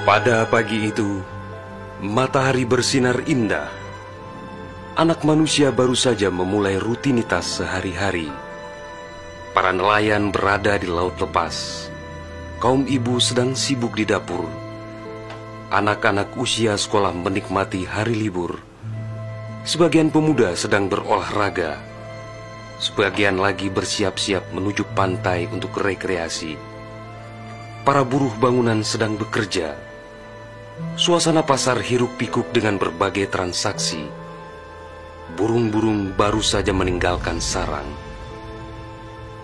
Pada pagi itu, matahari bersinar indah. Anak manusia baru saja memulai rutinitas sehari-hari. Para nelayan berada di laut lepas. Kaum ibu sedang sibuk di dapur. Anak-anak usia sekolah menikmati hari libur. Sebagian pemuda sedang berolahraga. Sebagian lagi bersiap-siap menuju pantai untuk rekreasi. Para buruh bangunan sedang bekerja. Suasana pasar hiruk-pikuk dengan berbagai transaksi. Burung-burung baru saja meninggalkan sarang.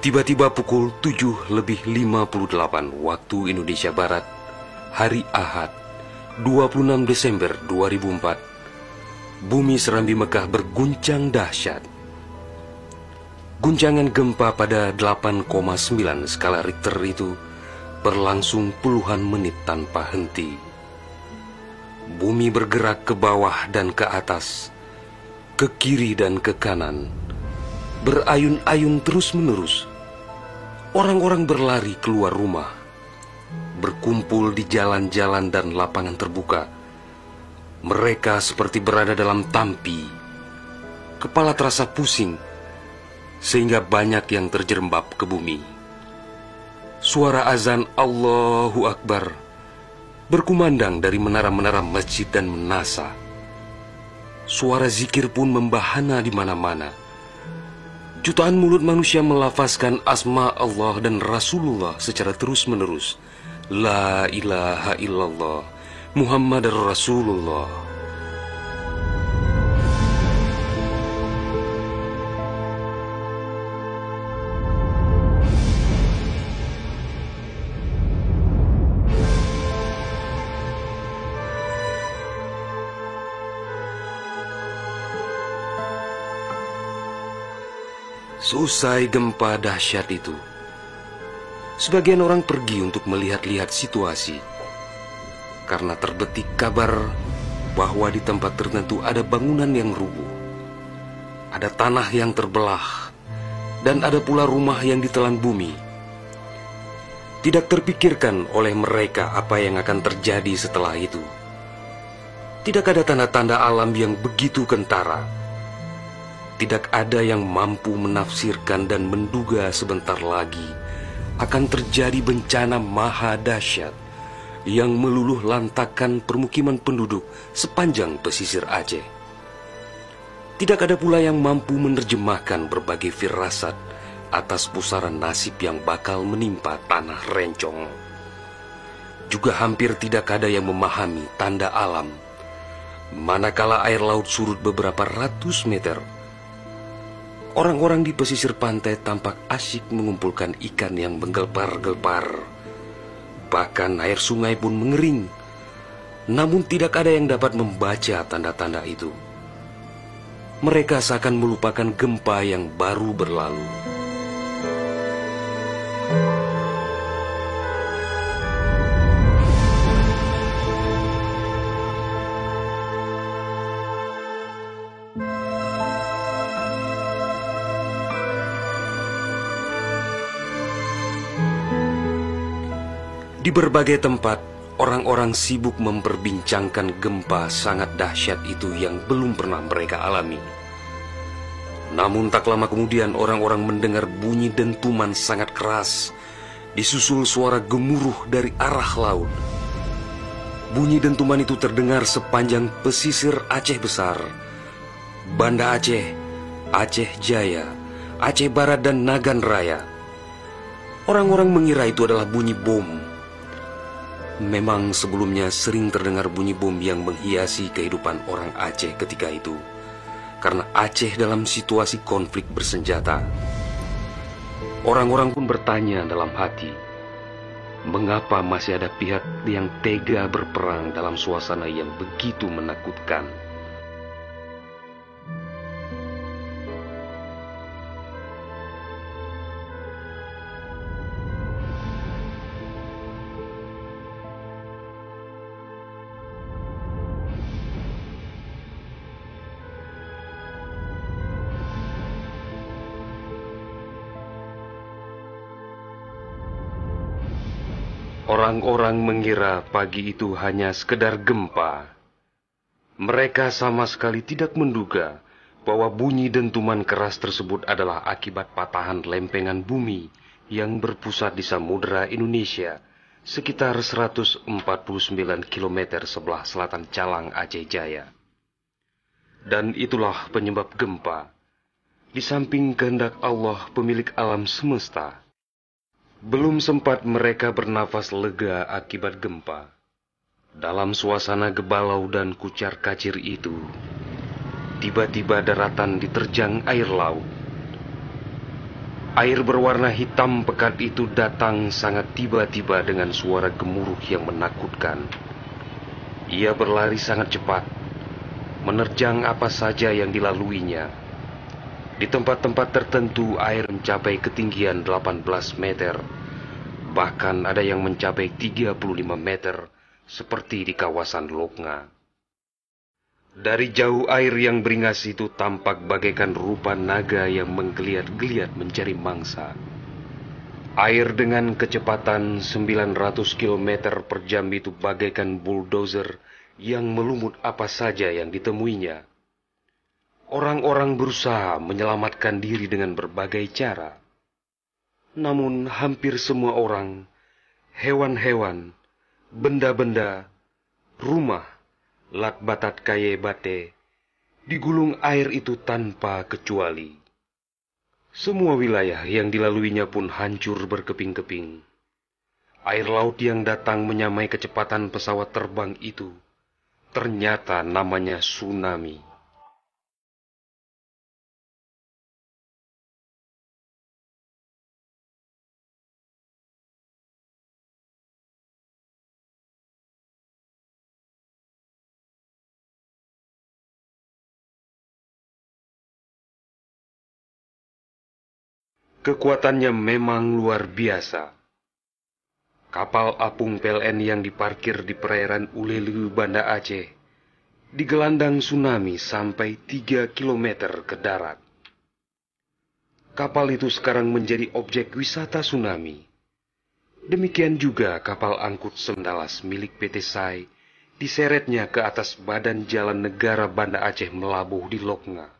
Tiba-tiba pukul 7:58 waktu Indonesia Barat, hari Ahad, 26 Desember 2004, bumi Serambi Mekah berguncang dahsyat. Guncangan gempa pada 8,9 skala Richter itu berlangsung puluhan menit tanpa henti. Bumi bergerak ke bawah dan ke atas, ke kiri dan ke kanan, berayun-ayun terus-menerus. Orang-orang berlari keluar rumah, berkumpul di jalan-jalan dan lapangan terbuka. Mereka seperti berada dalam tampi. Kepala terasa pusing, sehingga banyak yang terjerembab ke bumi. Suara azan Allahu Akbar berkumandang dari menara-menara masjid dan menasa. Suara zikir pun membahana di mana-mana. Jutaan mulut manusia melafazkan asma Allah dan Rasulullah secara terus-menerus. La ilaha illallah, Muhammadar Rasulullah. Seusai gempa dahsyat itu, sebagian orang pergi untuk melihat-lihat situasi, karena terbetik kabar bahwa di tempat tertentu ada bangunan yang rubuh, ada tanah yang terbelah, dan ada pula rumah yang ditelan bumi. Tidak terpikirkan oleh mereka apa yang akan terjadi setelah itu. Tidak ada tanda-tanda alam yang begitu kentara. Tidak ada yang mampu menafsirkan dan menduga sebentar lagi akan terjadi bencana maha dahsyat yang meluluh lantakkan permukiman penduduk sepanjang pesisir Aceh. Tidak ada pula yang mampu menerjemahkan berbagai firasat atas pusaran nasib yang bakal menimpa tanah rencong. Juga hampir tidak ada yang memahami tanda alam, manakala air laut surut beberapa ratus meter. Orang-orang di pesisir pantai tampak asyik mengumpulkan ikan yang menggelpar-gelpar. Bahkan air sungai pun mengering. Namun tidak ada yang dapat membaca tanda-tanda itu. Mereka seakan melupakan gempa yang baru berlalu. Di berbagai tempat, orang-orang sibuk memperbincangkan gempa sangat dahsyat itu yang belum pernah mereka alami. Namun tak lama kemudian orang-orang mendengar bunyi dentuman sangat keras, disusul suara gemuruh dari arah laut. Bunyi dentuman itu terdengar sepanjang pesisir Aceh Besar, Banda Aceh, Aceh Jaya, Aceh Barat dan Nagan Raya. Orang-orang mengira itu adalah bunyi bom. Memang sebelumnya sering terdengar bunyi bom yang menghiasi kehidupan orang Aceh ketika itu, karena Aceh dalam situasi konflik bersenjata. Orang-orang pun bertanya dalam hati, mengapa masih ada pihak yang tega berperang dalam suasana yang begitu menakutkan? Orang-orang mengira pagi itu hanya sekedar gempa. Mereka sama sekali tidak menduga bahwa bunyi dentuman keras tersebut adalah akibat patahan lempengan bumi yang berpusat di Samudra Indonesia, sekitar 149 km sebelah selatan Calang, Aceh Jaya. Dan itulah penyebab gempa. Di samping kehendak Allah, pemilik alam semesta, belum sempat mereka bernafas lega akibat gempa. Dalam suasana gebalau dan kucar-kacir itu, tiba-tiba daratan diterjang air laut. Air berwarna hitam pekat itu datang sangat tiba-tiba dengan suara gemuruh yang menakutkan. Ia berlari sangat cepat, menerjang apa saja yang dilaluinya. Di tempat-tempat tertentu air mencapai ketinggian 18 meter, bahkan ada yang mencapai 35 meter, seperti di kawasan Loknga. Dari jauh air yang beringas itu tampak bagaikan rupa naga yang menggeliat-geliat mencari mangsa. Air dengan kecepatan 900 km per jam itu bagaikan bulldozer yang melumut apa saja yang ditemuinya. Orang-orang berusaha menyelamatkan diri dengan berbagai cara. Namun hampir semua orang, hewan-hewan, benda-benda, rumah, lakbatat kaye bate, digulung air itu tanpa kecuali. Semua wilayah yang dilaluinya pun hancur berkeping-keping. Air laut yang datang menyamai kecepatan pesawat terbang itu, ternyata namanya tsunami. Kekuatannya memang luar biasa. Kapal apung PLN yang diparkir di perairan Ulelu, Banda Aceh, digelandang tsunami sampai 3 km ke darat. Kapal itu sekarang menjadi objek wisata tsunami. Demikian juga kapal angkut Sendalas milik PT SAI diseretnya ke atas badan jalan negara Banda Aceh melabuh di Loknga.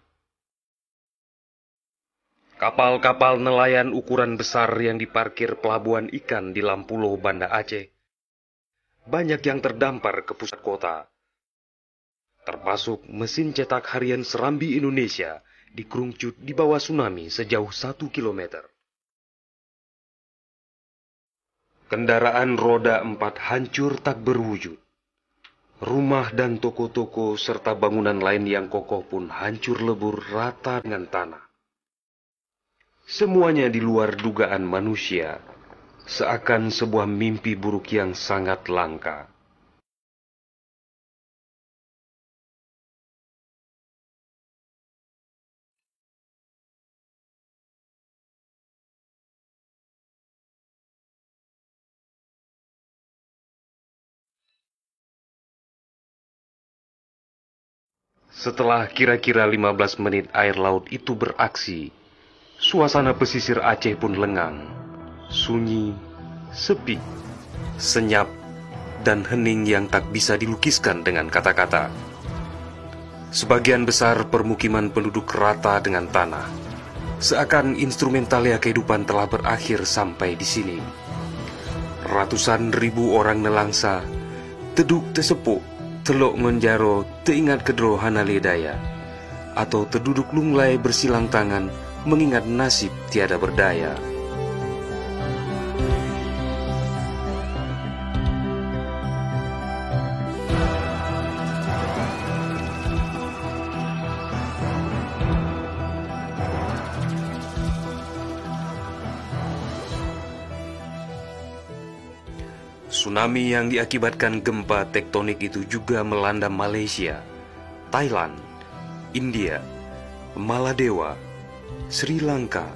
Kapal-kapal nelayan ukuran besar yang diparkir pelabuhan ikan di Lampulo, Banda Aceh, banyak yang terdampar ke pusat kota, termasuk mesin cetak harian Serambi Indonesia dikerungcut di bawah tsunami sejauh 1 km. Kendaraan roda 4 hancur tak berwujud. Rumah dan toko-toko serta bangunan lain yang kokoh pun hancur lebur rata dengan tanah. Semuanya di luar dugaan manusia, seakan sebuah mimpi buruk yang sangat langka. Setelah kira-kira 15 menit air laut itu beraksi, suasana pesisir Aceh pun lengang, sunyi, sepi, senyap, dan hening yang tak bisa dilukiskan dengan kata-kata. Sebagian besar permukiman penduduk rata dengan tanah, seakan instrumentalia kehidupan telah berakhir sampai di sini. Ratusan ribu orang nelangsa, teduk tesepuk, telok ngonjaro, teingat kedro hanaledaya, atau terduduk lunglai bersilang tangan, mengingat nasib tiada berdaya. Tsunami yang diakibatkan gempa tektonik itu juga melanda Malaysia, Thailand, India, Maladewa, Sri Lanka,